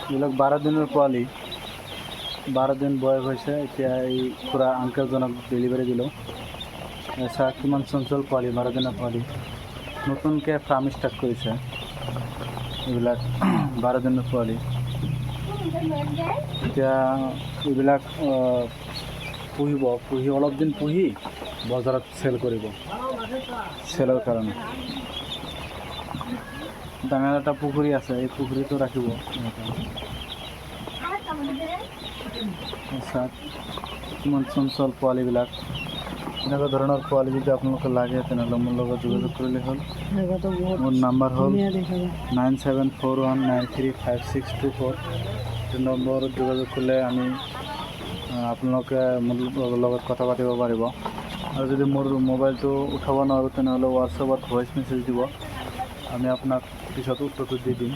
এইবিলাক 12 দিনেৰ পোৱালি, 12 দিন বয়স হৈছে। এতিয়া এই খুৰা আংকেলজনক ডেলিভাৰী দিলোঁ। চাহ কিমান চঞ্চল পোৱালি, 12 দিনৰ পোৱালি। নতুনকৈ ফাৰ্ম ষ্টাৰ্ট কৰিছে এইবিলাক 12 দিনৰ পোৱালি। এতিয়া এইবিলাক পুহি অলপ দিন পুহি বজাৰত চেল কৰিব, চেলৰ কাৰণে। ডাঙৰ এটা পুখুৰী আছে, এই পুখুৰীটো ৰাখিব। কিমান চঞ্চল পোৱালিবিলাক। এনেকুৱা ধৰণৰ পোৱালি যদি আপোনালোকে লাগে তেনেহ'লে মোৰ লগত যোগাযোগ কৰিলে হ'ল। মোৰ নাম্বাৰ হ'ল 9741935624। এই নম্বৰত যোগাযোগ কৰিলে আপোনালোকে মোৰ লগত কথা পাতিব পাৰিব। আৰু যদি মোৰ মোবাইলটো উঠাব নোৱাৰোঁ তেনেহ'লে হোৱাটছএপত ভইচ মেছেজ দিব, আমি আপোনাক পিছত উত্তৰটো দি দিম।